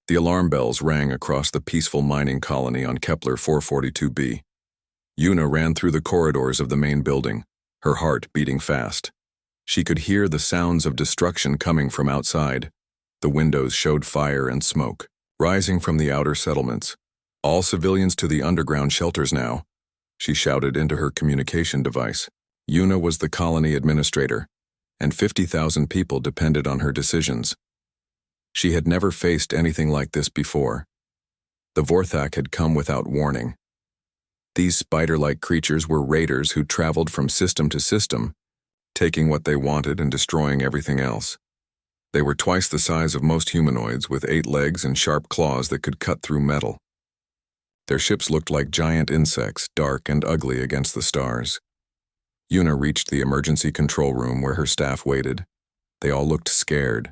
The alarm bells rang across the peaceful mining colony on Kepler 442b. Yuna ran through the corridors of the main building, her heart beating fast. She could hear the sounds of destruction coming from outside. The windows showed fire and smoke, rising from the outer settlements. All civilians to the underground shelters now, she shouted into her communication device. Yuna was the colony administrator, and 50,000 people depended on her decisions. She had never faced anything like this before. The Vorthak had come without warning. These spider-like creatures were raiders who traveled from system to system, taking what they wanted and destroying everything else. They were twice the size of most humanoids, with 8 legs and sharp claws that could cut through metal. Their ships looked like giant insects, dark and ugly against the stars. Yuna reached the emergency control room where her staff waited. They all looked scared.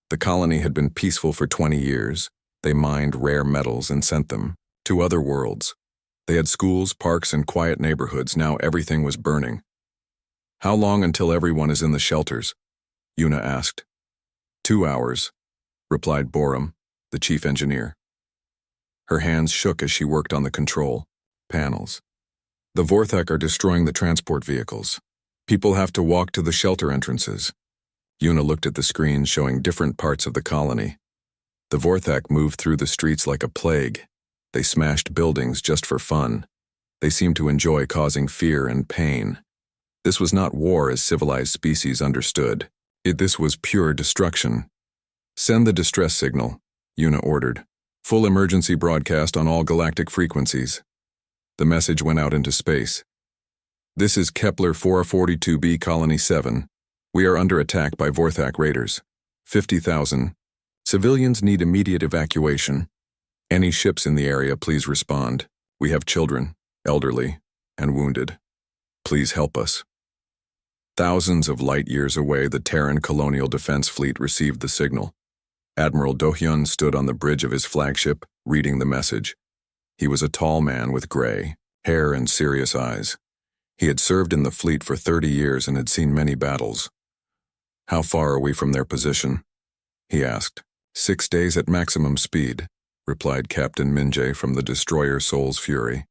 The colony had been peaceful for 20 years. They mined rare metals and sent them to other worlds. They had schools, parks, and quiet neighborhoods. Now everything was burning. "How long until everyone is in the shelters?" Yuna asked. 2 hours, replied Borum, the chief engineer. Her hands shook as she worked on the control panels. "The Vorthak are destroying the transport vehicles. People have to walk to the shelter entrances." Yuna looked at the screens showing different parts of the colony. The Vorthak moved through the streets like a plague. They smashed buildings just for fun. They seemed to enjoy causing fear and pain. This was not war as civilized species understood. This was pure destruction. "Send the distress signal," Yuna ordered. "Full emergency broadcast on all galactic frequencies." The message went out into space. "This is Kepler 442b Colony 7. We are under attack by Vorthak raiders. 50,000. Civilians need immediate evacuation. Any ships in the area, please respond. We have children, elderly, and wounded. Please help us." Thousands of light years away, the Terran Colonial Defense Fleet received the signal. Admiral Do-hyun stood on the bridge of his flagship, reading the message. He was a tall man with gray hair and serious eyes. He had served in the fleet for 30 years and had seen many battles. "How far are we from their position?" he asked. 6 days at maximum speed," replied Captain Minjae from the destroyer Soul's Fury.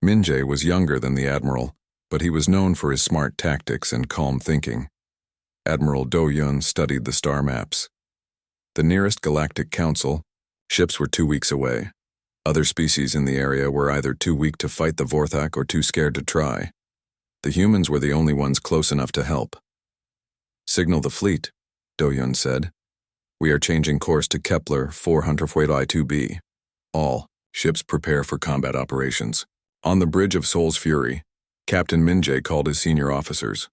Minjae was younger than the Admiral, but he was known for his smart tactics and calm thinking. Admiral Do-hyun studied the star maps. The nearest Galactic Council ships were 2 weeks away. Other species in the area were either too weak to fight the Vorthak or too scared to try. The humans were the only ones close enough to help. "Signal the fleet," Do-hyun said. "We are changing course to Kepler 442b. All ships prepare for combat operations." On the bridge of Soul's Fury, Captain Minjae called his senior officers.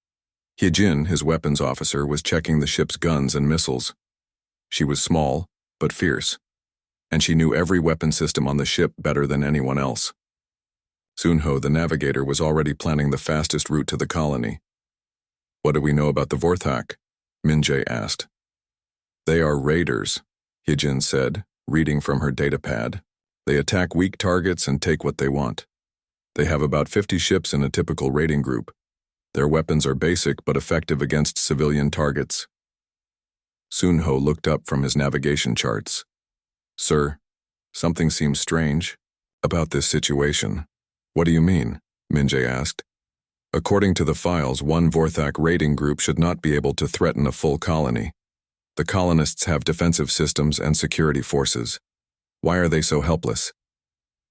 Hyejin, his weapons officer, was checking the ship's guns and missiles. She was small, but fierce, and she knew every weapon system on the ship better than anyone else. Sunho, the navigator, was already planning the fastest route to the colony. "What do we know about the Vorthak?" Minjae asked. "They are raiders," Hyejin said, reading from her datapad. "They attack weak targets and take what they want. They have about 50 ships in a typical raiding group. Their weapons are basic but effective against civilian targets." Sunho looked up from his navigation charts. "Sir, something seems strange about this situation." "What do you mean?" Minjae asked. "According to the files, one Vorthak raiding group should not be able to threaten a full colony. The colonists have defensive systems and security forces. Why are they so helpless?"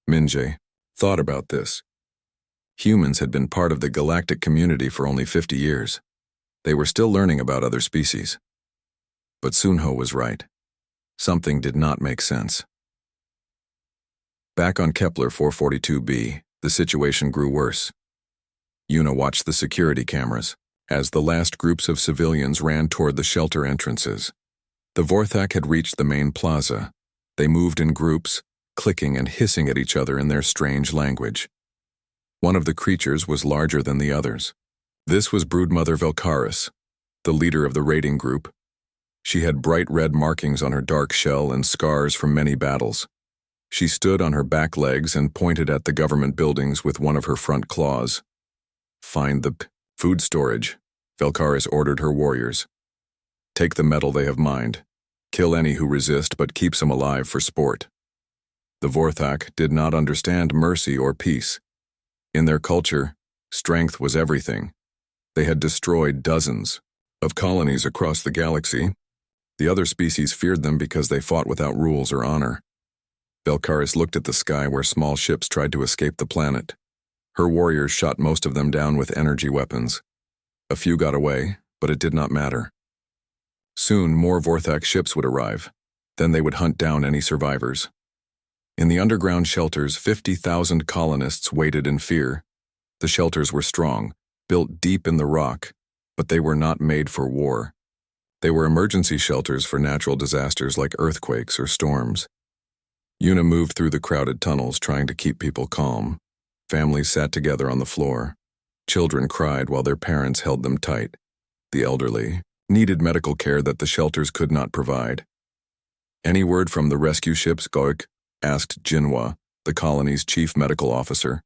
Minjae thought about this. Humans had been part of the galactic community for only 50 years. They were still learning about other species. But Sunho was right. Something did not make sense. Back on Kepler 442b, the situation grew worse. Yuna watched the security cameras as the last groups of civilians ran toward the shelter entrances. The Vorthak had reached the main plaza. They moved in groups, clicking and hissing at each other in their strange language. One of the creatures was larger than the others. This was Broodmother Velkaris, the leader of the raiding group. She had bright red markings on her dark shell and scars from many battles. She stood on her back legs and pointed at the government buildings with one of her front claws. "Find the food storage," Velkaris ordered her warriors. "Take the metal they have mined. Kill any who resist but keeps them alive for sport. The Vorthak did not understand mercy or peace. In their culture, strength was everything. They had destroyed dozens of colonies across the galaxy. The other species feared them because they fought without rules or honor. Belcaris looked at the sky where small ships tried to escape the planet. Her warriors shot most of them down with energy weapons. A few got away, but it did not matter. Soon, more Vorthak ships would arrive. Then they would hunt down any survivors. In the underground shelters, 50,000 colonists waited in fear. The shelters were strong, built deep in the rock, but they were not made for war. They were emergency shelters for natural disasters like earthquakes or storms. Una moved through the crowded tunnels trying to keep people calm. Families sat together on the floor. Children cried while their parents held them tight. The elderly needed medical care that the shelters could not provide. Any word from the rescue ships, Goik? Asked Jinhua, the colony's chief medical officer.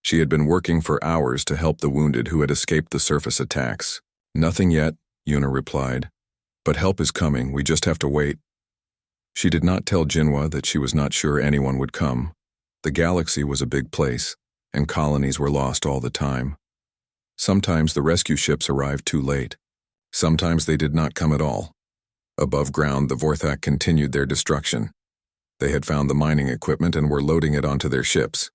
She had been working for hours to help the wounded who had escaped the surface attacks. Nothing yet, Una replied. But help is coming, we just have to wait. She did not tell Jinhua that she was not sure anyone would come. The galaxy was a big place, and colonies were lost all the time. Sometimes the rescue ships arrived too late. Sometimes they did not come at all. Above ground, the Vorthak continued their destruction. They had found the mining equipment and were loading it onto their ships.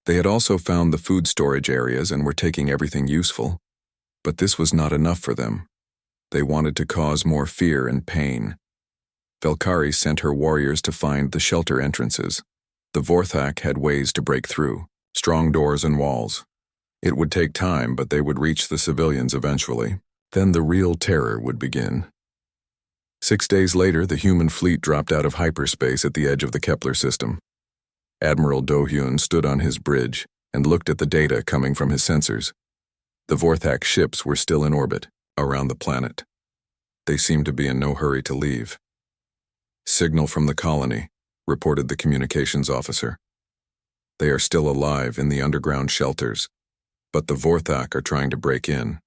They had also found the food storage areas and were taking everything useful. But this was not enough for them. They wanted to cause more fear and pain. Velkari sent her warriors to find the shelter entrances. The Vorthak had ways to break through, strong doors and walls. It would take time, but they would reach the civilians eventually. Then the real terror would begin. 6 days later, the human fleet dropped out of hyperspace at the edge of the Kepler system. Admiral Do-hyun stood on his bridge and looked at the data coming from his sensors. The Vorthak ships were still in orbit, around the planet. They seemed to be in no hurry to leave. Signal from the colony, reported the communications officer. They are still alive in the underground shelters, but the Vorthak are trying to break in.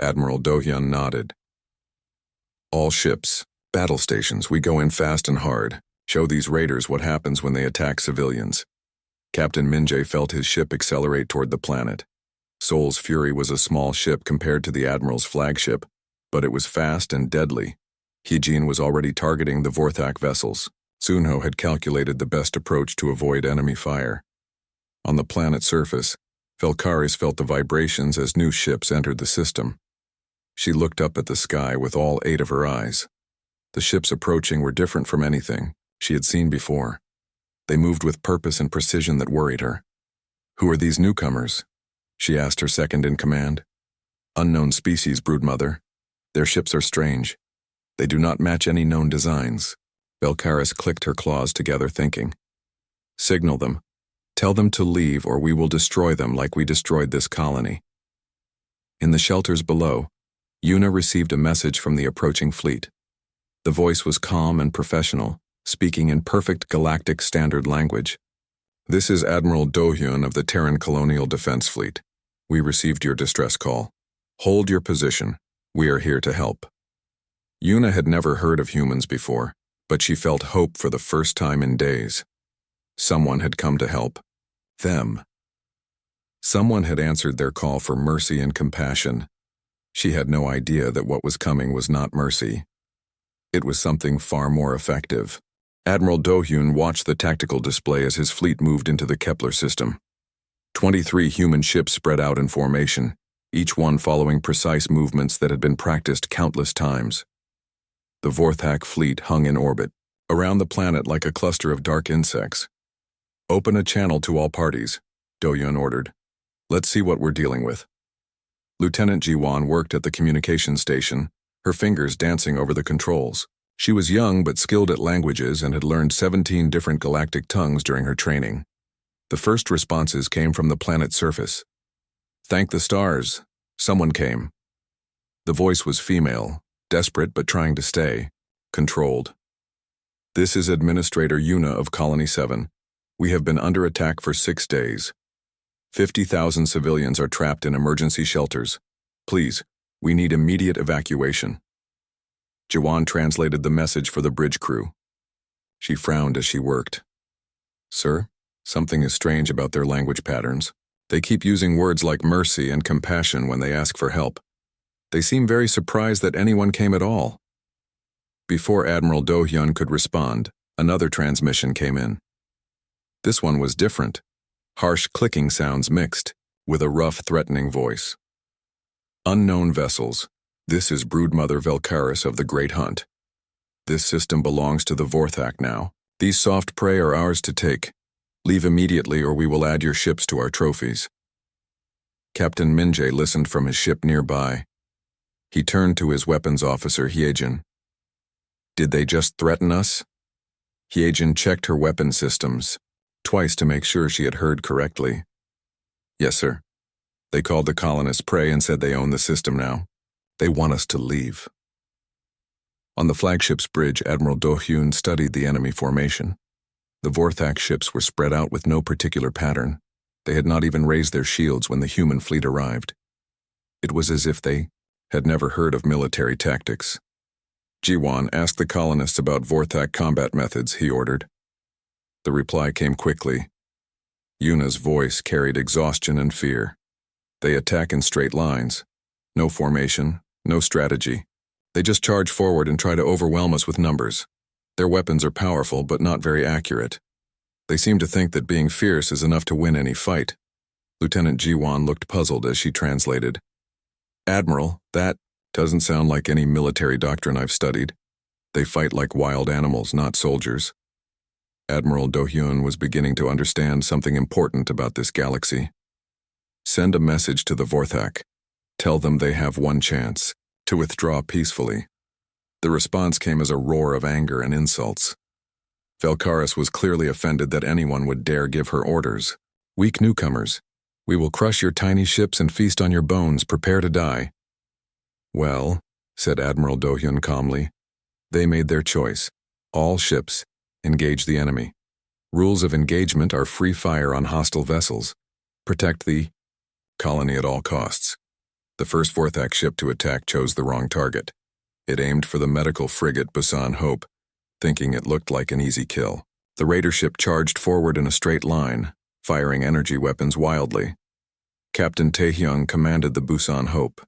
Admiral Do-hyun nodded. All ships, battle stations, we go in fast and hard. Show these raiders what happens when they attack civilians. Captain Minjae felt his ship accelerate toward the planet. Sol's Fury was a small ship compared to the Admiral's flagship, but it was fast and deadly. Heejin was already targeting the Vorthak vessels. Sunho had calculated the best approach to avoid enemy fire. On the planet's surface, Velkaris felt the vibrations as new ships entered the system. She looked up at the sky with all 8 of her eyes. The ships approaching were different from anything she had seen before. They moved with purpose and precision that worried her. Who are these newcomers? She asked her second in command. Unknown species, broodmother. Their ships are strange. They do not match any known designs. Belcaris clicked her claws together, thinking. Signal them. Tell them to leave or we will destroy them like we destroyed this colony. In the shelters below, Una received a message from the approaching fleet. The voice was calm and professional, speaking in perfect galactic standard language. This is Admiral Do-hyun of the Terran Colonial Defense Fleet. We received your distress call. Hold your position. We are here to help. Una had never heard of humans before, but she felt hope for the first time in days. Someone had come to help. Them. Someone had answered their call for mercy and compassion. She had no idea that what was coming was not mercy. It was something far more effective. Admiral Do-hyun watched the tactical display as his fleet moved into the Kepler system. 23 human ships spread out in formation, each one following precise movements that had been practiced countless times. The Vorthak fleet hung in orbit, around the planet like a cluster of dark insects. Open a channel to all parties, Do-hyun ordered. Let's see what we're dealing with. Lieutenant Ji-won worked at the communications station, her fingers dancing over the controls. She was young but skilled at languages and had learned 17 different galactic tongues during her training. The first responses came from the planet's surface. Thank the stars. Someone came. The voice was female, desperate but trying to stay, controlled. This is Administrator Una of Colony 7. We have been under attack for 6 days. 50,000 civilians are trapped in emergency shelters. Please, we need immediate evacuation. Jawan translated the message for the bridge crew. She frowned as she worked. Sir, something is strange about their language patterns. They keep using words like mercy and compassion when they ask for help. They seem very surprised that anyone came at all. Before Admiral Do-hyun could respond, another transmission came in. This one was different. Harsh clicking sounds mixed, with a rough, threatening voice. Unknown vessels. This is Broodmother Velkaris of the Great Hunt. This system belongs to the Vorthak now. These soft prey are ours to take. Leave immediately or we will add your ships to our trophies. Captain Minjae listened from his ship nearby. He turned to his weapons officer, Hyejin. Did they just threaten us? Hyejin checked her weapon systems, twice to make sure she had heard correctly. Yes, sir. They called the colonists prey and said they own the system now. They want us to leave. On the flagship's bridge, Admiral Do-hyun studied the enemy formation. The Vorthak ships were spread out with no particular pattern. They had not even raised their shields when the human fleet arrived. It was as if they had never heard of military tactics. Jiwon asked the colonists about Vorthak combat methods, he ordered. The reply came quickly. Yuna's voice carried exhaustion and fear. They attack in straight lines. No formation, no strategy. They just charge forward and try to overwhelm us with numbers. Their weapons are powerful but not very accurate. They seem to think that being fierce is enough to win any fight. Lieutenant Jiwon looked puzzled as she translated. Admiral, that doesn't sound like any military doctrine I've studied. They fight like wild animals, not soldiers. Admiral Do-hyun was beginning to understand something important about this galaxy. Send a message to the Vorthak. Tell them they have one chance, to withdraw peacefully. The response came as a roar of anger and insults. Velkaris was clearly offended that anyone would dare give her orders. Weak newcomers. We will crush your tiny ships and feast on your bones. Prepare to die. Well, said Admiral Do-hyun calmly, they made their choice. All ships, engage the enemy. Rules of engagement are free fire on hostile vessels. Protect the colony at all costs. The first Vorthak ship to attack chose the wrong target. It aimed for the medical frigate Busan Hope, thinking it looked like an easy kill. The raider ship charged forward in a straight line, firing energy weapons wildly. Captain Taehyung commanded the Busan Hope.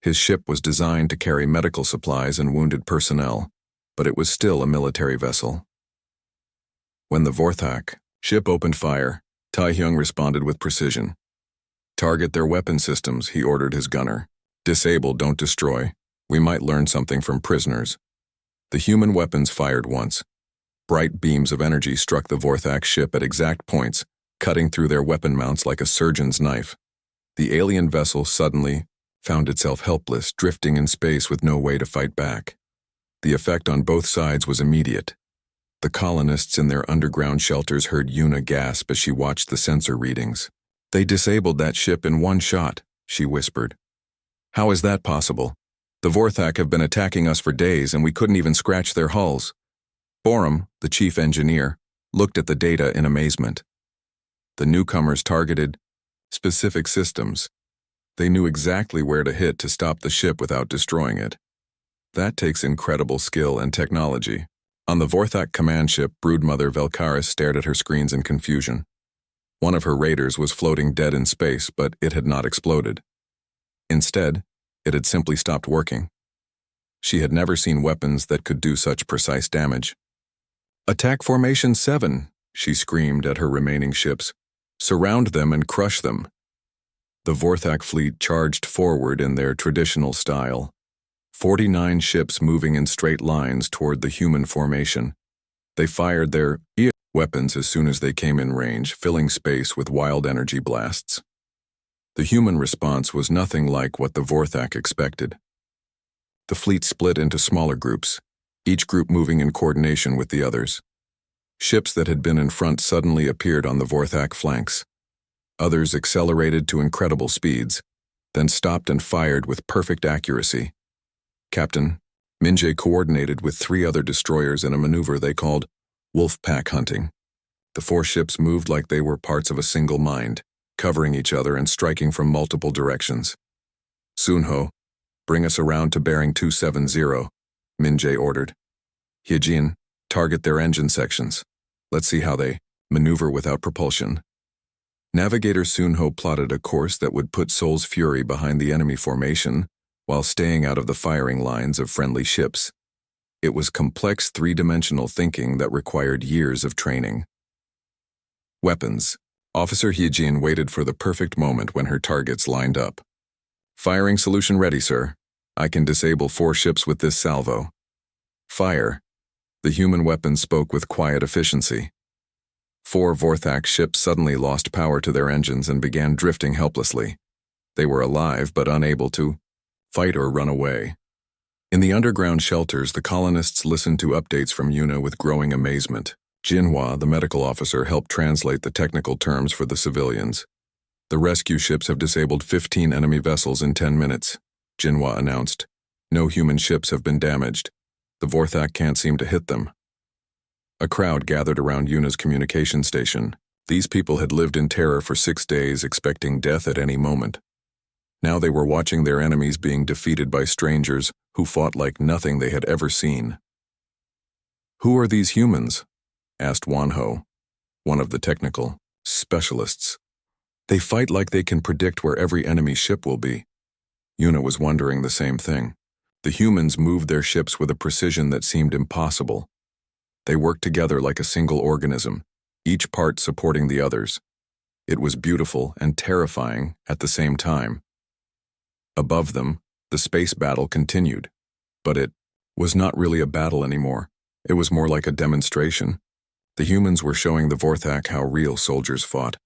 His ship was designed to carry medical supplies and wounded personnel, but it was still a military vessel. When the Vorthak ship opened fire, Taehyung responded with precision. Target their weapon systems, he ordered his gunner. Disable, don't destroy. We might learn something from prisoners. The human weapons fired once. Bright beams of energy struck the Vorthak ship at exact points, cutting through their weapon mounts like a surgeon's knife. The alien vessel suddenly found itself helpless, drifting in space with no way to fight back. The effect on both sides was immediate. The colonists in their underground shelters heard Yuna gasp as she watched the sensor readings. They disabled that ship in one shot, she whispered. How is that possible? The Vorthak have been attacking us for days and we couldn't even scratch their hulls. Borum, the chief engineer, looked at the data in amazement. The newcomers targeted specific systems. They knew exactly where to hit to stop the ship without destroying it. That takes incredible skill and technology. On the Vorthak command ship, Broodmother Velkaris stared at her screens in confusion. One of her raiders was floating dead in space, but it had not exploded. Instead, it had simply stopped working. She had never seen weapons that could do such precise damage. Attack Formation 7, she screamed at her remaining ships. Surround them and crush them. The Vorthak fleet charged forward in their traditional style. 49 ships moving in straight lines toward the human formation. They fired their weapons as soon as they came in range, filling space with wild energy blasts. The human response was nothing like what the Vorthak expected. The fleet split into smaller groups, each group moving in coordination with the others. Ships that had been in front suddenly appeared on the Vorthak flanks. Others accelerated to incredible speeds, then stopped and fired with perfect accuracy. Captain Minjae coordinated with 3 other destroyers in a maneuver they called wolf pack hunting. The 4 ships moved like they were parts of a single mind, covering each other and striking from multiple directions. Sunho, bring us around to bearing 270, Min-jae ordered. Hyejin, target their engine sections. Let's see how they maneuver without propulsion. Navigator Sunho plotted a course that would put Seoul's Fury behind the enemy formation while staying out of the firing lines of friendly ships. It was complex three-dimensional thinking that required years of training. Weapons. Officer Hyejin waited for the perfect moment when her targets lined up. Firing solution ready, sir. I can disable 4 ships with this salvo. Fire. The human weapon spoke with quiet efficiency. 4 Vorthak ships suddenly lost power to their engines and began drifting helplessly. They were alive but unable to fight or run away. In the underground shelters, the colonists listened to updates from Yuna with growing amazement. Jinhua, the medical officer, helped translate the technical terms for the civilians. The rescue ships have disabled 15 enemy vessels in 10 minutes, Jinhua announced. No human ships have been damaged. The Vorthak can't seem to hit them. A crowd gathered around Yuna's communication station. These people had lived in terror for 6 days, expecting death at any moment. Now they were watching their enemies being defeated by strangers who fought like nothing they had ever seen. Who are these humans? Asked Wanho, one of the technical specialists. They fight like they can predict where every enemy ship will be. Yuna was wondering the same thing. The humans moved their ships with a precision that seemed impossible. They worked together like a single organism, each part supporting the others. It was beautiful and terrifying at the same time. Above them, the space battle continued. But it was not really a battle anymore. It was more like a demonstration. The humans were showing the Vorthak how real soldiers fought.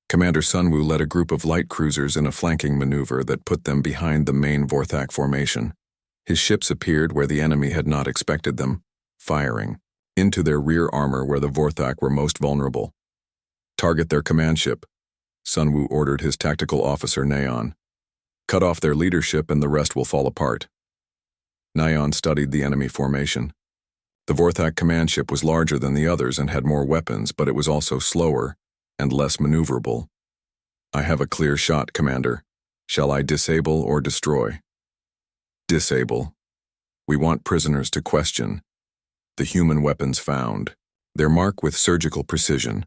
Commander Sunwoo led a group of light cruisers in a flanking maneuver that put them behind the main Vorthak formation. His ships appeared where the enemy had not expected them, firing into their rear armor where the Vorthak were most vulnerable. Target their command ship, Sunwoo ordered his tactical officer Naeon. Cut off their leadership and the rest will fall apart. Naeon studied the enemy formation. The Vorthak command ship was larger than the others and had more weapons, but it was also slower and less maneuverable. I have a clear shot, Commander. Shall I disable or destroy? Disable. We want prisoners to question. The human weapons found. Their mark with surgical precision.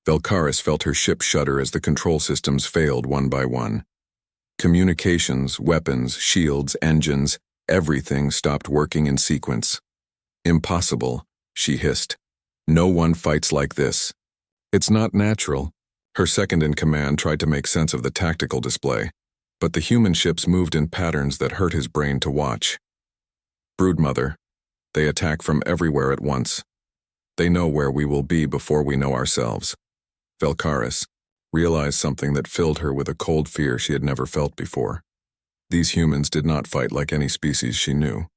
Velkaris felt her ship shudder as the control systems failed one by one. Communications, weapons, shields, engines, everything stopped working in sequence. Impossible, she hissed. No one fights like this. It's not natural. Her second-in-command tried to make sense of the tactical display, but the human ships moved in patterns that hurt his brain to watch. Broodmother. They attack from everywhere at once. They know where we will be before we know ourselves. Velkaris realized something that filled her with a cold fear she had never felt before. These humans did not fight like any species she knew.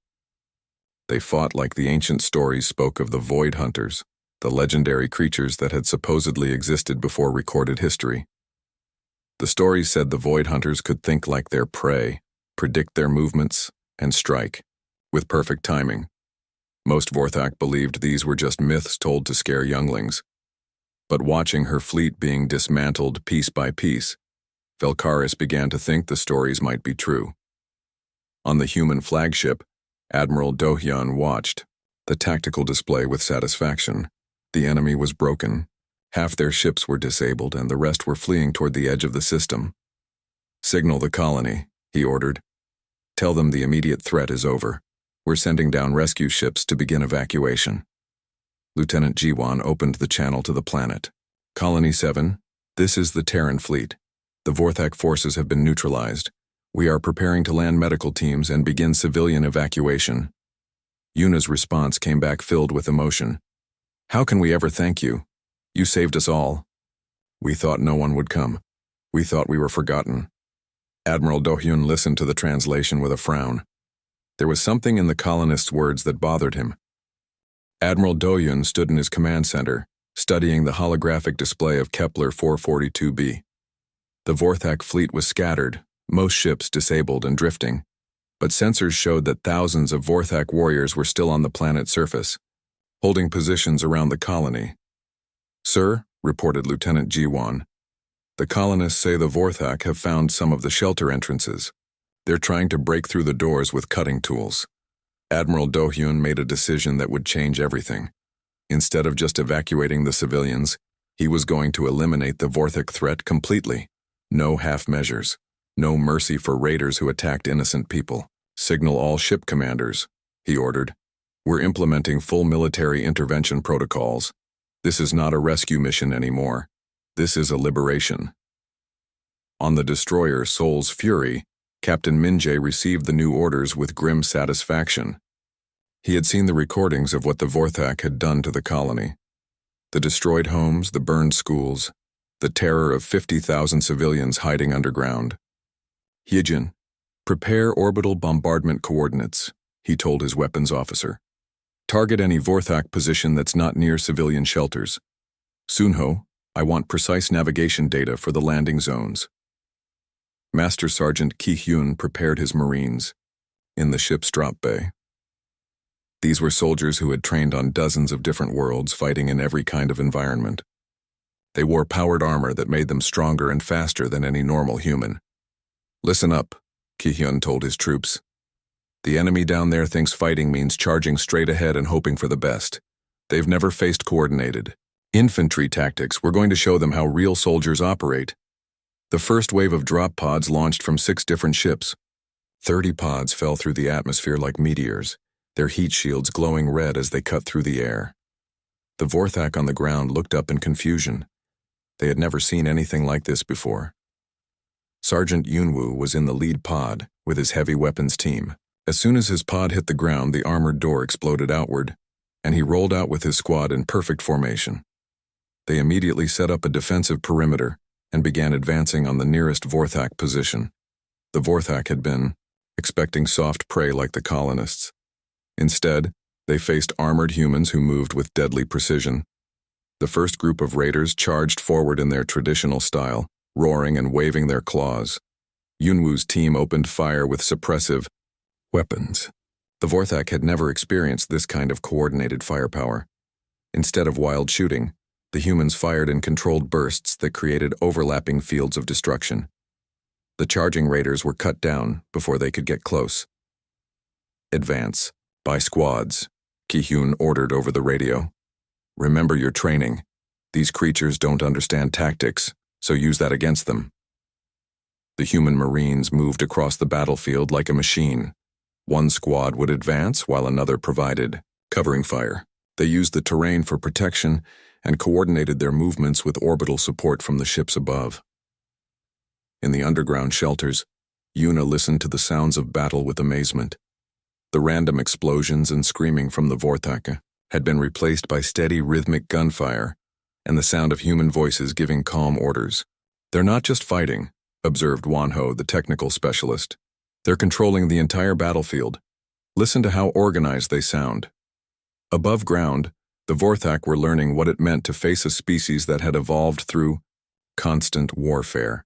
They fought like the ancient stories spoke of the Void Hunters, the legendary creatures that had supposedly existed before recorded history. The stories said the Void Hunters could think like their prey, predict their movements, and strike, with perfect timing. Most Vorthak believed these were just myths told to scare younglings. But watching her fleet being dismantled piece by piece, Velkaris began to think the stories might be true. On the human flagship, Admiral Do-hyun watched the tactical display with satisfaction. The enemy was broken. Half their ships were disabled and the rest were fleeing toward the edge of the system. Signal the colony, he ordered. Tell them the immediate threat is over. We're sending down rescue ships to begin evacuation. Lieutenant Jiwon opened the channel to the planet. Colony 7, this is the Terran fleet. The Vorthak forces have been neutralized. We are preparing to land medical teams and begin civilian evacuation. Yuna's response came back filled with emotion. How can we ever thank you? You saved us all. We thought no one would come. We thought we were forgotten. Admiral Do-hyun listened to the translation with a frown. There was something in the colonist's words that bothered him. Admiral Do-hyun stood in his command center, studying the holographic display of Kepler 442b. The Vorthak fleet was scattered, most ships disabled and drifting, but sensors showed that thousands of Vorthak warriors were still on the planet's surface, holding positions around the colony. Sir, reported Lieutenant Jiwon, the colonists say the Vorthak have found some of the shelter entrances. They're trying to break through the doors with cutting tools. Admiral Do-hyun made a decision that would change everything. Instead of just evacuating the civilians, he was going to eliminate the Vorthak threat completely. No half measures. No mercy for raiders who attacked innocent people. Signal all ship commanders, he ordered. We're implementing full military intervention protocols. This is not a rescue mission anymore. This is a liberation. On the destroyer Seoul's Fury, Captain Min-jae received the new orders with grim satisfaction. He had seen the recordings of what the Vorthak had done to the colony. The destroyed homes, the burned schools, the terror of 50,000 civilians hiding underground. Hyejin, prepare orbital bombardment coordinates, he told his weapons officer. Target any Vorthak position that's not near civilian shelters. Sunho, I want precise navigation data for the landing zones. Master Sergeant Ki-hyun prepared his Marines in the ship's drop bay. These were soldiers who had trained on dozens of different worlds, fighting in every kind of environment. They wore powered armor that made them stronger and faster than any normal human. Listen up, Ki-hyun told his troops. The enemy down there thinks fighting means charging straight ahead and hoping for the best. They've never faced coordinated infantry tactics. We're going to show them how real soldiers operate. The first wave of drop pods launched from 6 different ships. 30 pods fell through the atmosphere like meteors, their heat shields glowing red as they cut through the air. The Vorthak on the ground looked up in confusion. They had never seen anything like this before. Sergeant Yunwoo was in the lead pod with his heavy weapons team. As soon as his pod hit the ground, the armored door exploded outward, and he rolled out with his squad in perfect formation. They immediately set up a defensive perimeter and began advancing on the nearest Vorthak position. The Vorthak had been expecting soft prey like the colonists. Instead, they faced armored humans who moved with deadly precision. The first group of raiders charged forward in their traditional style, roaring and waving their claws. Yunwoo's team opened fire with suppressive weapons. The Vorthak had never experienced this kind of coordinated firepower. Instead of wild shooting, the humans fired in controlled bursts that created overlapping fields of destruction. The charging raiders were cut down before they could get close. Advance, by squads, Ki-hyun ordered over the radio. Remember your training. These creatures don't understand tactics, so use that against them. The human Marines moved across the battlefield like a machine. One squad would advance while another provided covering fire. They used the terrain for protection and coordinated their movements with orbital support from the ships above. In the underground shelters, Yuna listened to the sounds of battle with amazement. The random explosions and screaming from the Vorthak had been replaced by steady rhythmic gunfire and the sound of human voices giving calm orders. They're not just fighting, observed Wonho, the technical specialist. They're controlling the entire battlefield. Listen to how organized they sound. Above ground, the Vorthak were learning what it meant to face a species that had evolved through constant warfare.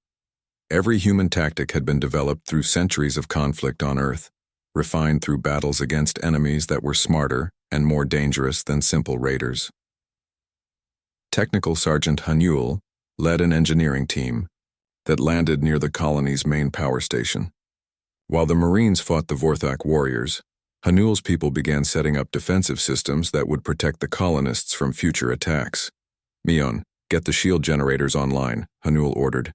Every human tactic had been developed through centuries of conflict on Earth, refined through battles against enemies that were smarter and more dangerous than simple raiders. Technical Sergeant Hanul led an engineering team that landed near the colony's main power station. While the Marines fought the Vorthak warriors, Hanul's people began setting up defensive systems that would protect the colonists from future attacks. Mion, get the shield generators online, Hanul ordered.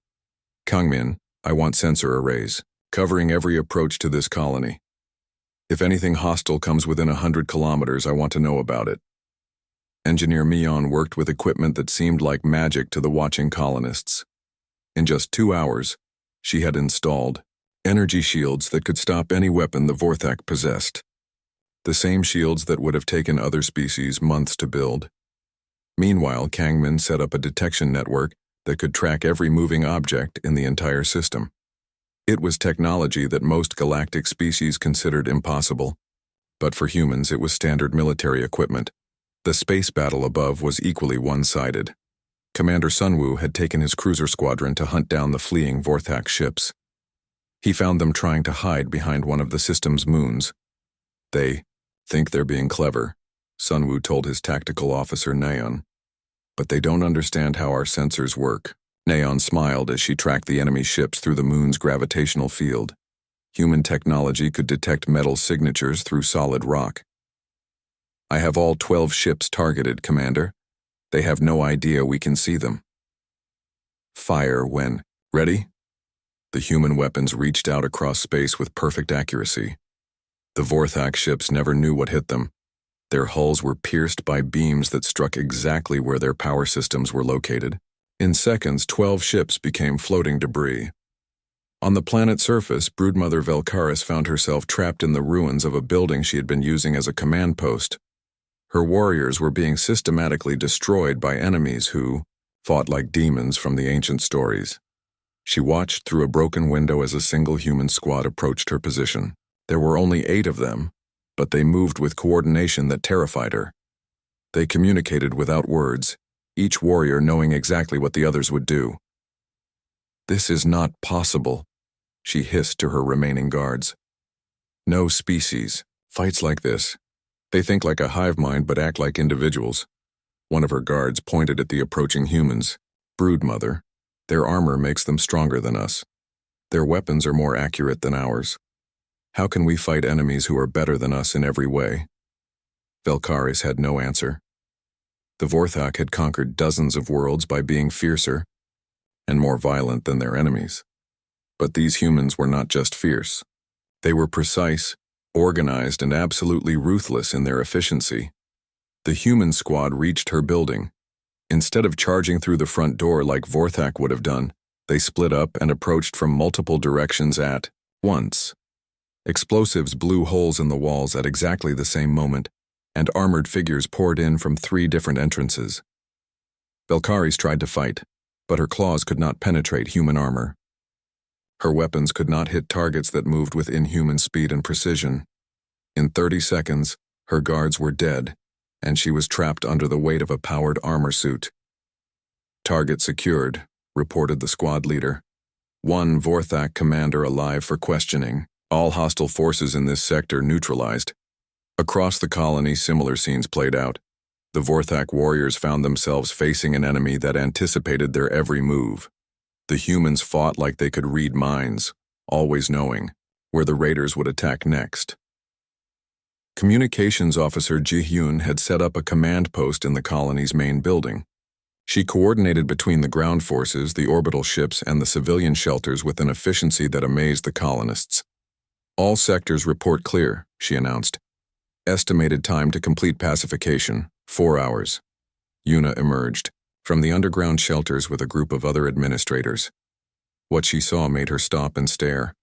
Kangmin, I want sensor arrays, covering every approach to this colony. If anything hostile comes within 100 kilometers, I want to know about it. Engineer Mion worked with equipment that seemed like magic to the watching colonists. In just 2 hours, she had installed energy shields that could stop any weapon the Vorthak possessed. The same shields that would have taken other species months to build. Meanwhile, Kangmin set up a detection network that could track every moving object in the entire system. It was technology that most galactic species considered impossible, but for humans it was standard military equipment. The space battle above was equally one-sided. Commander Sunwoo had taken his cruiser squadron to hunt down the fleeing Vorthak ships. He found them trying to hide behind one of the system's moons. They think they're being clever, Sunwoo told his tactical officer Naeon. But they don't understand how our sensors work. Naeon smiled as she tracked the enemy ships through the moon's gravitational field. Human technology could detect metal signatures through solid rock. I have all 12 ships targeted, Commander. They have no idea we can see them. Fire when ready. The human weapons reached out across space with perfect accuracy. The Vorthak ships never knew what hit them. Their hulls were pierced by beams that struck exactly where their power systems were located. In seconds, 12 ships became floating debris. On the planet's surface, broodmother Velkaris found herself trapped in the ruins of a building she had been using as a command post. Her warriors were being systematically destroyed by enemies who fought like demons from the ancient stories. She watched through a broken window as a single human squad approached her position. There were only 8 of them, but they moved with coordination that terrified her. They communicated without words, each warrior knowing exactly what the others would do. "This is not possible," she hissed to her remaining guards. "No species fights like this. They think like a hive mind but act like individuals." One of her guards pointed at the approaching humans. "Broodmother, their armor makes them stronger than us. Their weapons are more accurate than ours. How can we fight enemies who are better than us in every way?" Velkaris had no answer. The Vorthak had conquered dozens of worlds by being fiercer and more violent than their enemies. But these humans were not just fierce. They were precise, organized, and absolutely ruthless in their efficiency. The human squad reached her building. Instead of charging through the front door like Vorthak would have done, they split up and approached from multiple directions at once. Explosives blew holes in the walls at exactly the same moment, and armored figures poured in from 3 different entrances. Velkaris tried to fight, but her claws could not penetrate human armor. Her weapons could not hit targets that moved with inhuman speed and precision. In 30 seconds, her guards were dead, and she was trapped under the weight of a powered armor suit. "Target secured," reported the squad leader. "One Vorthak commander alive for questioning. All hostile forces in this sector neutralized." Across the colony, similar scenes played out. The Vorthak warriors found themselves facing an enemy that anticipated their every move. The humans fought like they could read minds, always knowing where the raiders would attack next. Communications officer Ji-hyun had set up a command post in the colony's main building. She coordinated between the ground forces, the orbital ships, and the civilian shelters with an efficiency that amazed the colonists. "All sectors report clear," she announced. "Estimated time to complete pacification, 4 hours." Yuna emerged from the underground shelters with a group of other administrators. What she saw made her stop and stare.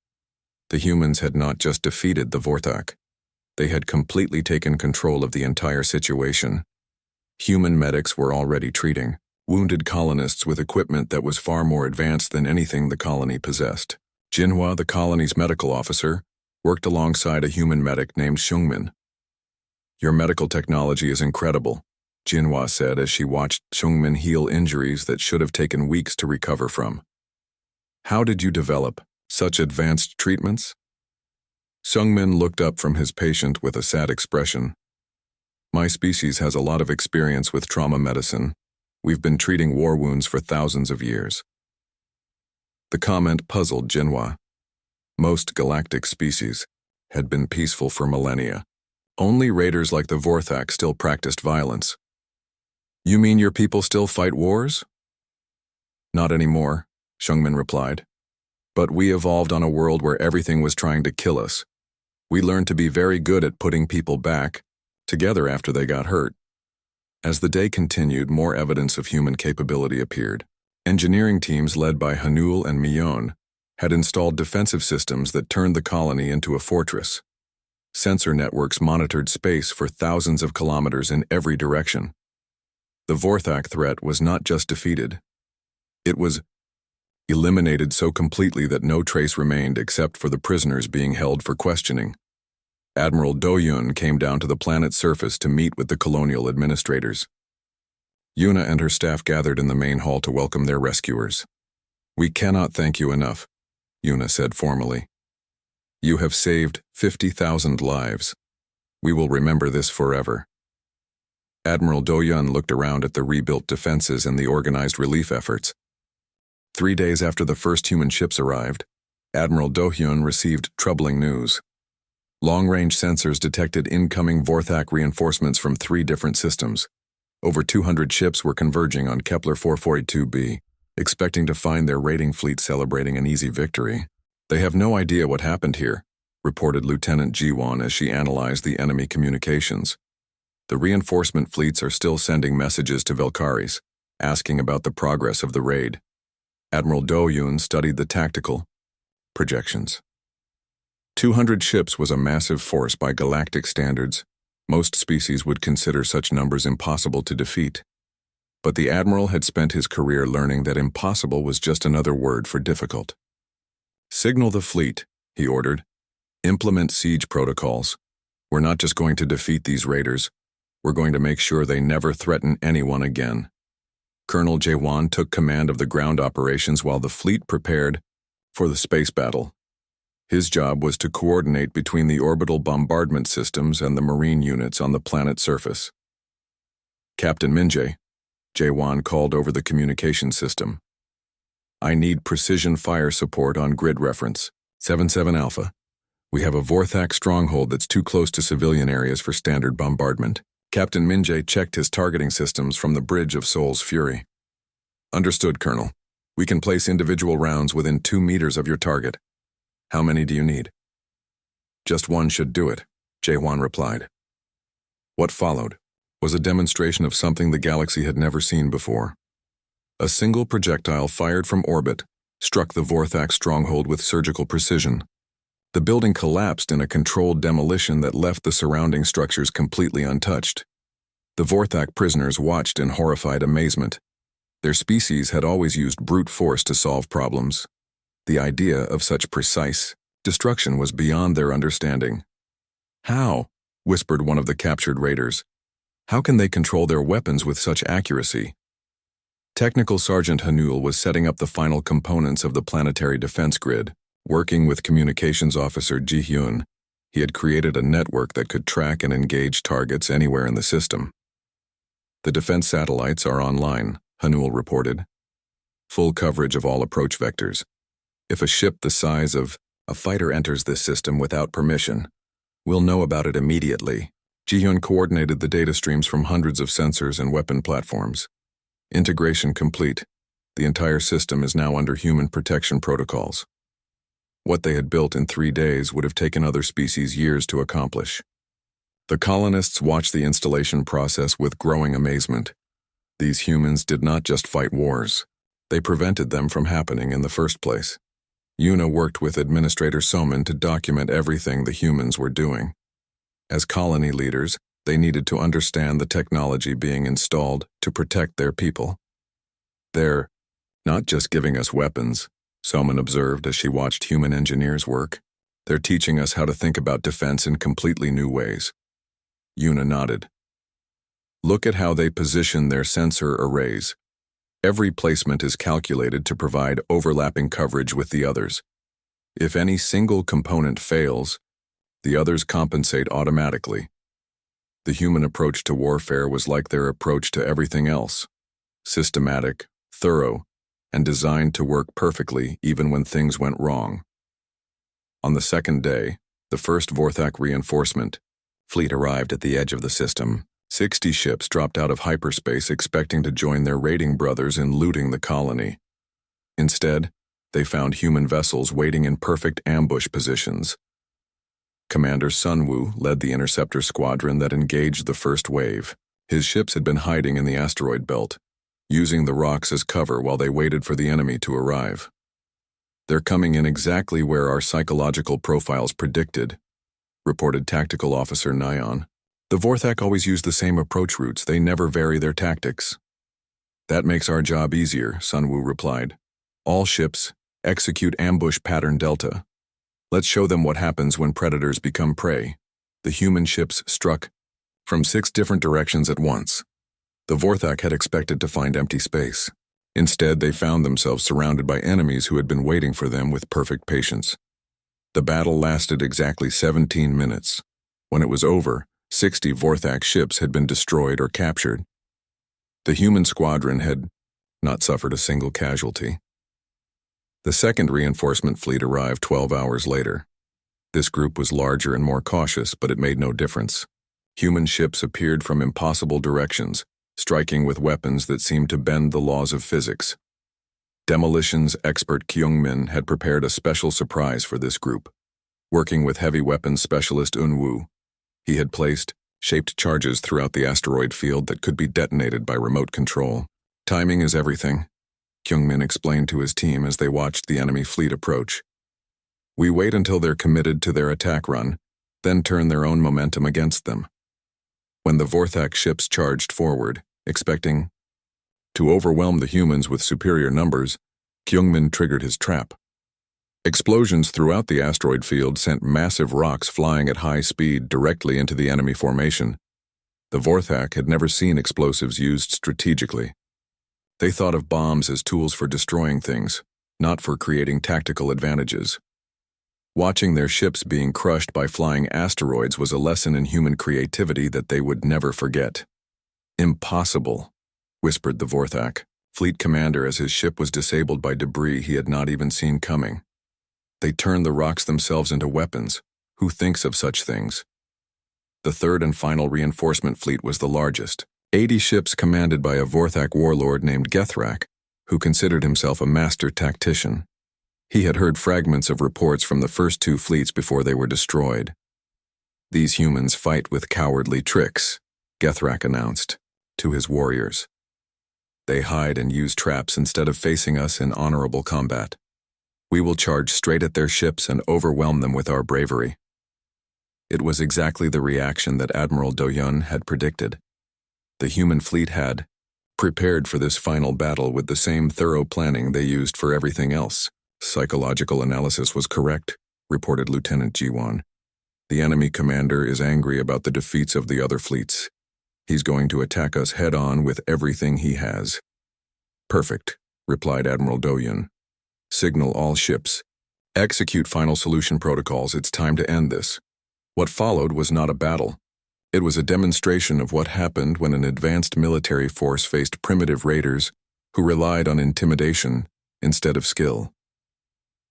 The humans had not just defeated the Vorthak. They had completely taken control of the entire situation. Human medics were already treating wounded colonists with equipment that was far more advanced than anything the colony possessed. Jinhua, the colony's medical officer, worked alongside a human medic named Shungmin. "Your medical technology is incredible," Jinhua said as she watched Shungmin heal injuries that should have taken weeks to recover from. "How did you develop such advanced treatments?" Shungmin looked up from his patient with a sad expression. "My species has a lot of experience with trauma medicine. We've been treating war wounds for thousands of years." The comment puzzled Jinhua. Most galactic species had been peaceful for millennia. Only raiders like the Vorthak still practiced violence. "You mean your people still fight wars?" "Not anymore," Shungmin replied. "But we evolved on a world where everything was trying to kill us. We learned to be very good at putting people back together after they got hurt." As the day continued, more evidence of human capability appeared. Engineering teams led by Hanul and Mion had installed defensive systems that turned the colony into a fortress. Sensor networks monitored space for thousands of kilometers in every direction. The Vorthak threat was not just defeated. It was eliminated so completely that no trace remained except for the prisoners being held for questioning. Admiral Do-yun came down to the planet's surface to meet with the colonial administrators. Yuna and her staff gathered in the main hall to welcome their rescuers. "We cannot thank you enough," Yuna said formally. "You have saved 50,000 lives. We will remember this forever." Admiral Do-yun looked around at the rebuilt defenses and the organized relief efforts. 3 days after the first human ships arrived, Admiral Do-hyun received troubling news. Long-range sensors detected incoming Vorthak reinforcements from 3 different systems. Over 200 ships were converging on Kepler 442b, expecting to find their raiding fleet celebrating an easy victory. "They have no idea what happened here," reported Lieutenant Ji-won as she analyzed the enemy communications. "The reinforcement fleets are still sending messages to Valkyries, asking about the progress of the raid." Admiral Do-hyun studied the tactical projections. 200 ships was a massive force by galactic standards. Most species would consider such numbers impossible to defeat. But the Admiral had spent his career learning that impossible was just another word for difficult. "Signal the fleet," he ordered. "Implement siege protocols. We're not just going to defeat these raiders, we're going to make sure they never threaten anyone again." Colonel Jae-won took command of the ground operations while the fleet prepared for the space battle. His job was to coordinate between the orbital bombardment systems and the marine units on the planet's surface. "Captain Minjae," Jae-won called over the communication system. "I need precision fire support on grid reference 77 Alpha. We have a Vorthak stronghold that's too close to civilian areas for standard bombardment." Captain Minjae checked his targeting systems from the bridge of Soul's Fury. "Understood, Colonel. We can place individual rounds within 2 meters of your target. How many do you need?" "Just one should do it," Jae-won replied. What followed was a demonstration of something the galaxy had never seen before. A single projectile fired from orbit struck the Vorthak stronghold with surgical precision. The building collapsed in a controlled demolition that left the surrounding structures completely untouched. The Vorthak prisoners watched in horrified amazement. Their species had always used brute force to solve problems. The idea of such precise destruction was beyond their understanding. "How?" whispered one of the captured raiders. "How can they control their weapons with such accuracy?" Technical Sergeant Hanul was setting up the final components of the planetary defense grid. Working with Communications Officer Ji-hyun, he had created a network that could track and engage targets anywhere in the system. "The defense satellites are online," Hanul reported. "Full coverage of all approach vectors. If a ship the size of a fighter enters this system without permission, we'll know about it immediately." Ji-hyun coordinated the data streams from hundreds of sensors and weapon platforms. Integration complete. The entire system is now under human protection protocols. What they had built in 3 days would have taken other species years to accomplish. The colonists watched the installation process with growing amazement. These humans did not just fight wars. They prevented them from happening in the first place. Yuna worked with Administrator Soman to document everything the humans were doing. As colony leaders, they needed to understand the technology being installed to protect their people. "They're not just giving us weapons," Soman observed as she watched human engineers work. "They're teaching us how to think about defense in completely new ways." Yuna nodded. "Look at how they position their sensor arrays. Every placement is calculated to provide overlapping coverage with the others. If any single component fails, the others compensate automatically." The human approach to warfare was like their approach to everything else: systematic, thorough, and designed to work perfectly even when things went wrong. On the second day, the first Vorthak reinforcement fleet arrived at the edge of the system. 60 ships dropped out of hyperspace expecting to join their raiding brothers in looting the colony. Instead, they found human vessels waiting in perfect ambush positions. Commander Sunwoo led the interceptor squadron that engaged the first wave. His ships had been hiding in the asteroid belt, using the rocks as cover while they waited for the enemy to arrive. "They're coming in exactly where our psychological profiles predicted," reported Tactical Officer Nyan. "The Vorthak always use the same approach routes. They never vary their tactics." "That makes our job easier," Sunwoo replied. "All ships, execute ambush pattern Delta. Let's show them what happens when predators become prey." The human ships struck from 6 different directions at once. The Vorthak had expected to find empty space. Instead, they found themselves surrounded by enemies who had been waiting for them with perfect patience. The battle lasted exactly 17 minutes. When it was over, 60 Vorthak ships had been destroyed or captured. The human squadron had not suffered a single casualty. The second reinforcement fleet arrived 12 hours later. This group was larger and more cautious, but it made no difference. Human ships appeared from impossible directions, striking with weapons that seemed to bend the laws of physics. Demolitions expert Kyung-min had prepared a special surprise for this group. Working with heavy weapons specialist Un-woo, he had placed shaped charges throughout the asteroid field that could be detonated by remote control. Timing is everything, Kyung-min explained to his team as they watched the enemy fleet approach. We wait until they're committed to their attack run, then turn their own momentum against them. When the Vorthak ships charged forward, expecting to overwhelm the humans with superior numbers, Kyung-min triggered his trap. Explosions throughout the asteroid field sent massive rocks flying at high speed directly into the enemy formation. The Vorthak had never seen explosives used strategically. They thought of bombs as tools for destroying things, not for creating tactical advantages. Watching their ships being crushed by flying asteroids was a lesson in human creativity that they would never forget. Impossible, whispered the Vorthak, fleet commander, as his ship was disabled by debris he had not even seen coming. They turned the rocks themselves into weapons. Who thinks of such things? The third and final reinforcement fleet was the largest, 80 ships commanded by a Vorthak warlord named Gethrak, who considered himself a master tactician. He had heard fragments of reports from the first two fleets before they were destroyed. These humans fight with cowardly tricks, Gethrak announced to his warriors. They hide and use traps instead of facing us in honorable combat. We will charge straight at their ships and overwhelm them with our bravery. It was exactly the reaction that Admiral Do-hyun had predicted. The human fleet had prepared for this final battle with the same thorough planning they used for everything else. Psychological analysis was correct, reported Lieutenant Ji-won. The enemy commander is angry about the defeats of the other fleets. He's going to attack us head-on with everything he has. Perfect, replied Admiral Do-hyun. Signal all ships. Execute final solution protocols. It's time to end this. What followed was not a battle. It was a demonstration of what happened when an advanced military force faced primitive raiders who relied on intimidation instead of skill.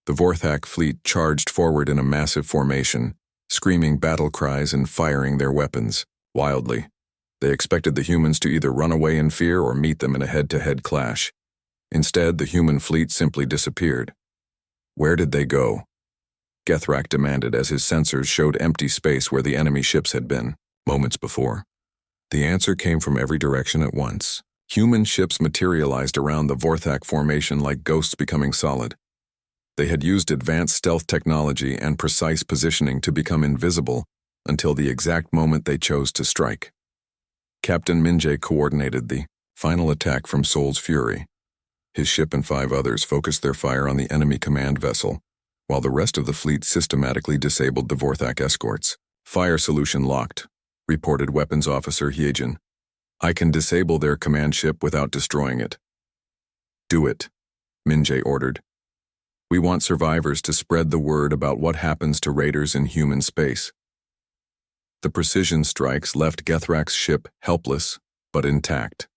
The Vorthak fleet charged forward in a massive formation, screaming battle cries and firing their weapons wildly. They expected the humans to either run away in fear or meet them in a head-to-head clash. Instead, the human fleet simply disappeared. Where did they go? Gethrak demanded as his sensors showed empty space where the enemy ships had been, moments before. The answer came from every direction at once. Human ships materialized around the Vorthak formation like ghosts becoming solid. They had used advanced stealth technology and precise positioning to become invisible until the exact moment they chose to strike. Captain Min-jae coordinated the final attack from Seoul's Fury. His ship and 5 others focused their fire on the enemy command vessel, while the rest of the fleet systematically disabled the Vorthak escorts. Fire solution locked, reported Weapons Officer Hyejin. I can disable their command ship without destroying it. Do it, Min-jae ordered. We want survivors to spread the word about what happens to raiders in human space. The precision strikes left Gethrak's ship helpless, but intact.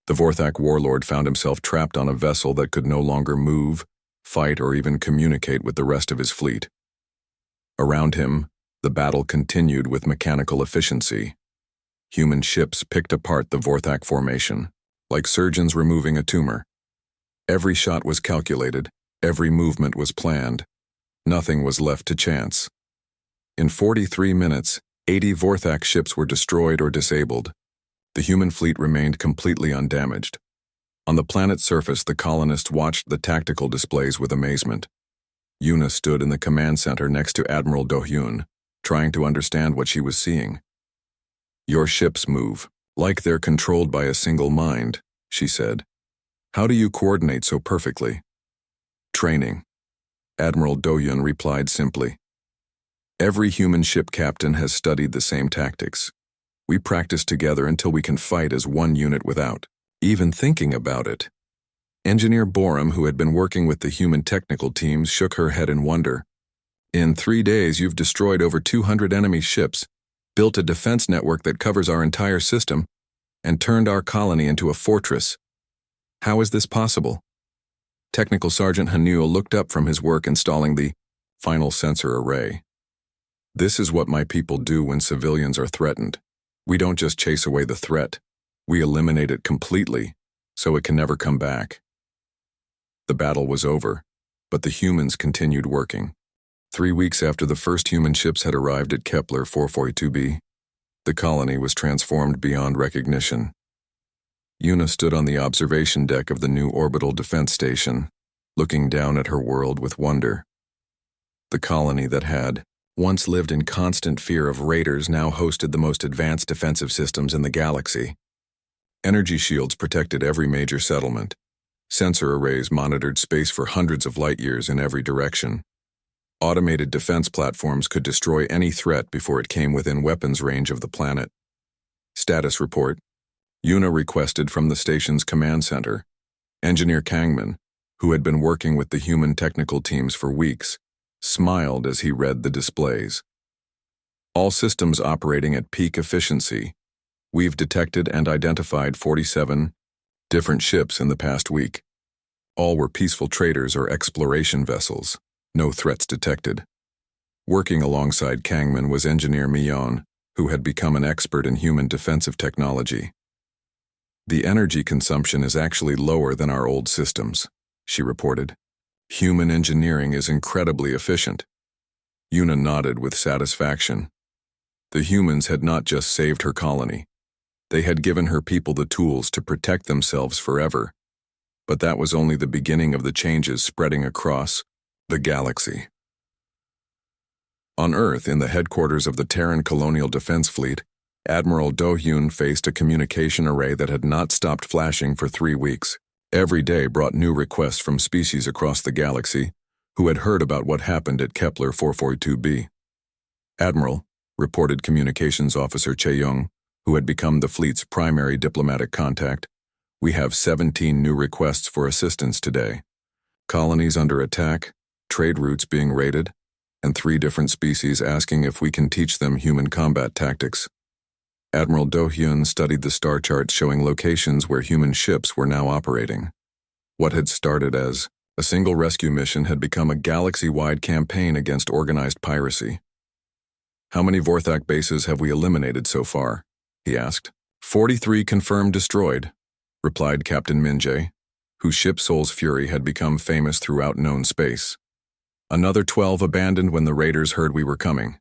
The Vorthak warlord found himself trapped on a vessel that could no longer move, fight, or even communicate with the rest of his fleet. Around him, the battle continued with mechanical efficiency. Human ships picked apart the Vorthak formation, like surgeons removing a tumor. Every shot was calculated, every movement was planned. Nothing was left to chance. In 43 minutes, 80 Vorthak ships were destroyed or disabled. The human fleet remained completely undamaged. On the planet's surface, the colonists watched the tactical displays with amazement. Yuna stood in the command center next to Admiral Do-hyun, trying to understand what she was seeing. Your ships move, like they're controlled by a single mind, she said. How do you coordinate so perfectly? Training. Admiral Do-hyun replied simply. Every human ship captain has studied the same tactics. We practice together until we can fight as one unit without even thinking about it. Engineer Borum, who had been working with the human technical teams, shook her head in wonder. In 3 days, you've destroyed over 200 enemy ships, built a defense network that covers our entire system, and turned our colony into a fortress. How is this possible? Technical Sergeant Hanuel looked up from his work installing the final sensor array. This is what my people do when civilians are threatened. We don't just chase away the threat. We eliminate it completely, so it can never come back. The battle was over, but the humans continued working. 3 weeks after the first human ships had arrived at Kepler 442b, the colony was transformed beyond recognition. Una stood on the observation deck of the new orbital defense station, looking down at her world with wonder. The colony that had once lived in constant fear of raiders now hosted the most advanced defensive systems in the galaxy. Energy shields protected every major settlement. Sensor arrays monitored space for hundreds of light years in every direction. Automated defense platforms could destroy any threat before it came within weapons range of the planet. Status report. Una requested from the station's command center. Engineer Kangman, who had been working with the human technical teams for weeks, smiled as he read the displays. All systems operating at peak efficiency. We've detected and identified 47 different ships in the past week. All were peaceful traders or exploration vessels. No threats detected. Working alongside Kangman was Engineer Mion, who had become an expert in human defensive technology. The energy consumption is actually lower than our old systems, she reported. Human engineering is incredibly efficient. Una nodded with satisfaction. The humans had not just saved her colony. They had given her people the tools to protect themselves forever. But that was only the beginning of the changes spreading across the galaxy. On Earth, in the headquarters of the Terran Colonial Defense Fleet, Admiral Do-hyun faced a communication array that had not stopped flashing for 3 weeks. Every day brought new requests from species across the galaxy who had heard about what happened at Kepler 442b. Admiral, reported Communications Officer Chae-young, who had become the fleet's primary diplomatic contact, we have 17 new requests for assistance today. Colonies under attack, trade routes being raided, and 3 different species asking if we can teach them human combat tactics. Admiral Do-hyun studied the star charts showing locations where human ships were now operating. What had started as a single rescue mission had become a galaxy-wide campaign against organized piracy. How many Vorthak bases have we eliminated so far? He asked. 43 confirmed destroyed, replied Captain Min-jae, whose ship Soul's Fury had become famous throughout known space. Another 12 abandoned when the raiders heard we were coming.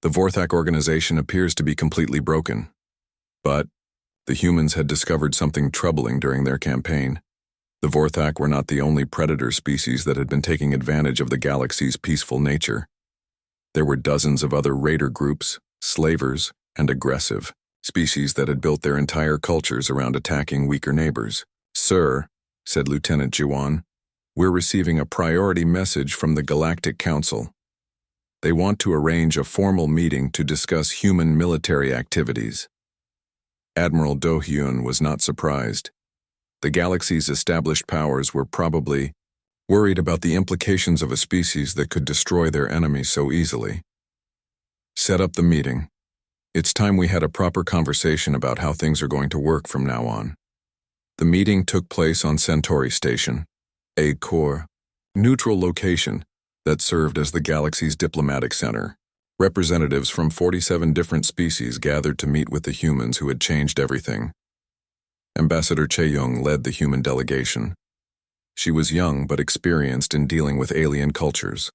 The Vorthak organization appears to be completely broken. But the humans had discovered something troubling during their campaign. The Vorthak were not the only predator species that had been taking advantage of the galaxy's peaceful nature. There were dozens of other raider groups, slavers, and aggressive species that had built their entire cultures around attacking weaker neighbors. Sir, said Lieutenant Jiwan, we're receiving a priority message from the Galactic Council. They want to arrange a formal meeting to discuss human military activities. Admiral Do-hyun was not surprised. The galaxy's established powers were probably worried about the implications of a species that could destroy their enemy so easily. Set up the meeting. It's time we had a proper conversation about how things are going to work from now on. The meeting took place on Centauri Station, a core, neutral location that served as the galaxy's diplomatic center. Representatives from 47 different species gathered to meet with the humans who had changed everything. Ambassador Chae-young led the human delegation. She was young but experienced in dealing with alien cultures.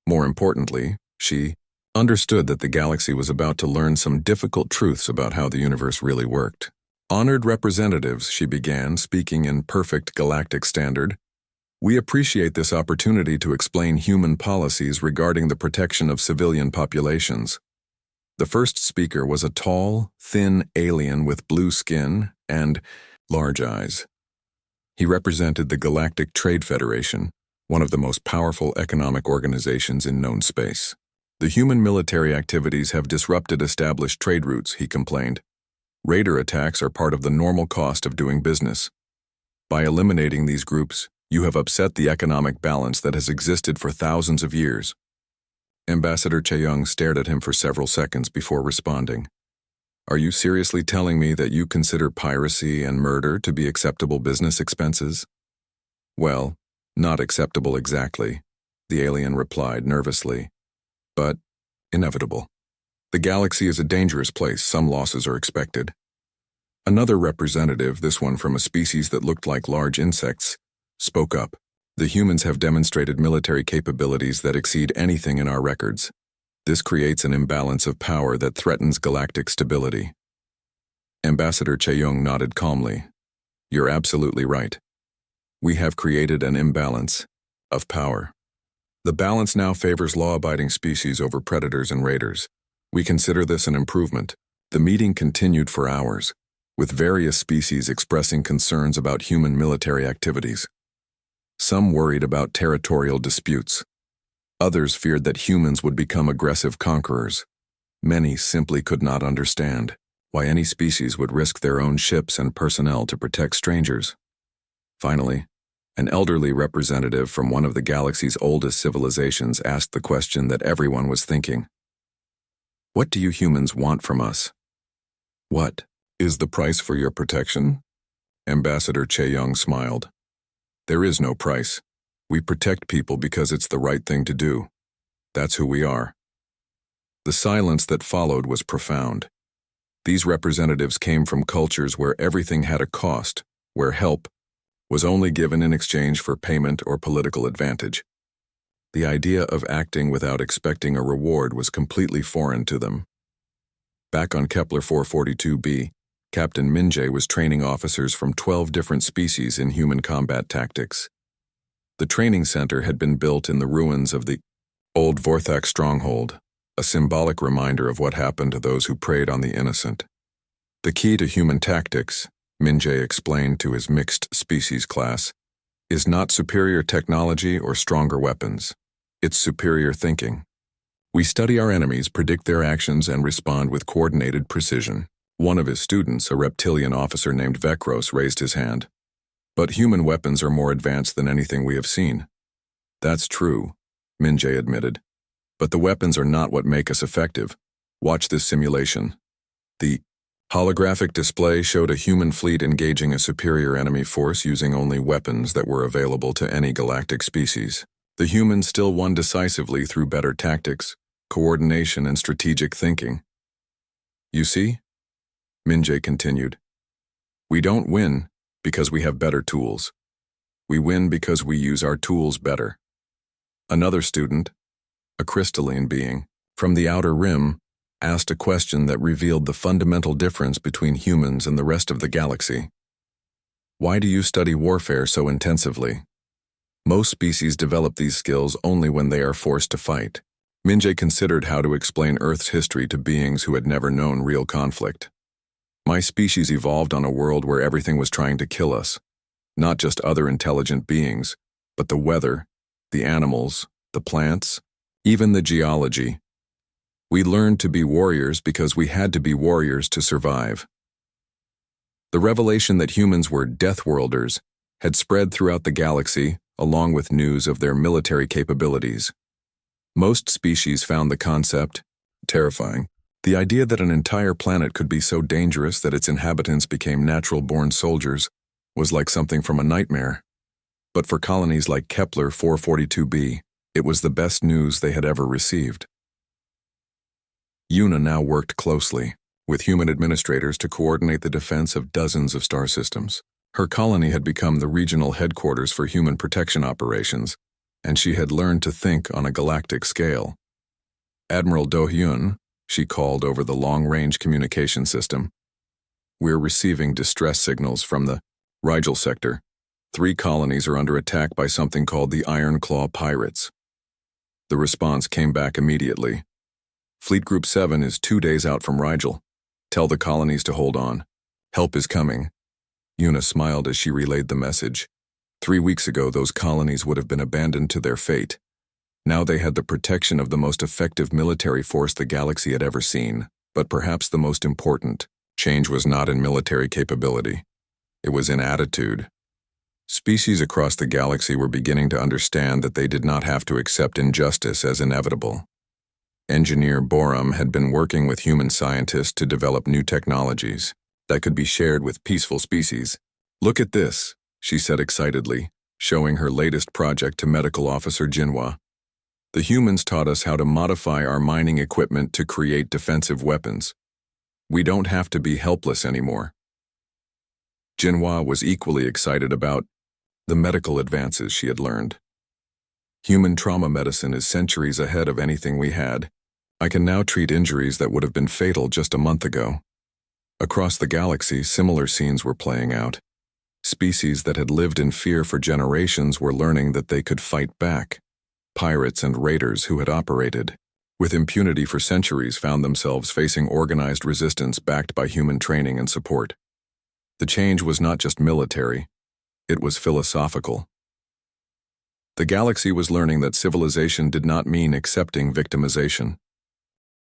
More importantly, she understood that the galaxy was about to learn some difficult truths about how the universe really worked. Honored representatives, she began, speaking in perfect galactic standard, we appreciate this opportunity to explain human policies regarding the protection of civilian populations. The first speaker was a tall, thin alien with blue skin and large eyes. He represented the Galactic Trade Federation, one of the most powerful economic organizations in known space. The human military activities have disrupted established trade routes, he complained. Raider attacks are part of the normal cost of doing business. By eliminating these groups, you have upset the economic balance that has existed for thousands of years. Ambassador Chae-young stared at him for several seconds before responding. Are you seriously telling me that you consider piracy and murder to be acceptable business expenses? Well, Not acceptable exactly, the alien replied nervously, but inevitable. The galaxy is a dangerous place. Some losses are expected. Another representative, this one from a species that looked like large insects, spoke up. The humans have demonstrated military capabilities that exceed anything in our records. This creates an imbalance of power that threatens galactic stability. Ambassador Cheung nodded calmly. You're absolutely right. We have created an imbalance of power. The balance now favors law-abiding species over predators and raiders. We consider this an improvement. The meeting continued for hours, with various species expressing concerns about human military activities. Some worried about territorial disputes. Others feared that humans would become aggressive conquerors. Many simply could not understand why any species would risk their own ships and personnel to protect strangers. Finally, an elderly representative from one of the galaxy's oldest civilizations asked the question that everyone was thinking. What do you humans want from us? What is the price for your protection? Ambassador Cheung smiled. There is no price. We protect people because it's the right thing to do. That's who we are. The silence that followed was profound. These representatives came from cultures where everything had a cost, where help was only given in exchange for payment or political advantage. The idea of acting without expecting a reward was completely foreign to them. Back on Kepler 442b, Captain Minjae was training officers from 12 different species in human combat tactics. The training center had been built in the ruins of the old Vorthak stronghold, a symbolic reminder of what happened to those who preyed on the innocent. The key to human tactics, Minjae explained to his mixed species class, is not superior technology or stronger weapons. It's superior thinking. We study our enemies, predict their actions, and respond with coordinated precision. One of his students, a reptilian officer named Vekros, raised his hand. But human weapons are more advanced than anything we have seen. That's true, Minjae admitted. But the weapons are not what make us effective. Watch this simulation. The holographic display showed a human fleet engaging a superior enemy force using only weapons that were available to any galactic species. The humans still won decisively through better tactics, coordination, and strategic thinking. You see? Minjae continued. We don't win because we have better tools. We win because we use our tools better. Another student, a crystalline being, from the outer rim, asked a question that revealed the fundamental difference between humans and the rest of the galaxy. Why do you study warfare so intensively? Most species develop these skills only when they are forced to fight. Minjae considered how to explain Earth's history to beings who had never known real conflict. My species evolved on a world where everything was trying to kill us. Not just other intelligent beings, but the weather, the animals, the plants, even the geology. We learned to be warriors because we had to be warriors to survive. The revelation that humans were Deathworlders had spread throughout the galaxy, along with news of their military capabilities. Most species found the concept terrifying. The idea that an entire planet could be so dangerous that its inhabitants became natural-born soldiers was like something from a nightmare. But for colonies like Kepler 442b, it was the best news they had ever received. Una now worked closely with human administrators to coordinate the defense of dozens of star systems. Her colony had become the regional headquarters for human protection operations, and she had learned to think on a galactic scale. Admiral Do-hyun, she called over the long-range communication system. We're receiving distress signals from the Rigel sector. 3 colonies are under attack by something called the Iron Claw Pirates. The response came back immediately. Fleet Group 7 is 2 days out from Rigel. Tell the colonies to hold on. Help is coming. Una smiled as she relayed the message. 3 weeks ago, those colonies would have been abandoned to their fate. Now they had the protection of the most effective military force the galaxy had ever seen. But perhaps the most important change was not in military capability. It was in attitude. Species across the galaxy were beginning to understand that they did not have to accept injustice as inevitable. Engineer Borum had been working with human scientists to develop new technologies that could be shared with peaceful species. Look at this, she said excitedly, showing her latest project to Medical Officer Jinhua. The humans taught us how to modify our mining equipment to create defensive weapons. We don't have to be helpless anymore. Jinhua was equally excited about the medical advances she had learned. Human trauma medicine is centuries ahead of anything we had. I can now treat injuries that would have been fatal just a month ago. Across the galaxy, similar scenes were playing out. Species that had lived in fear for generations were learning that they could fight back. Pirates and raiders who had operated with impunity for centuries found themselves facing organized resistance backed by human training and support. The change was not just military, it was philosophical. The galaxy was learning that civilization did not mean accepting victimization.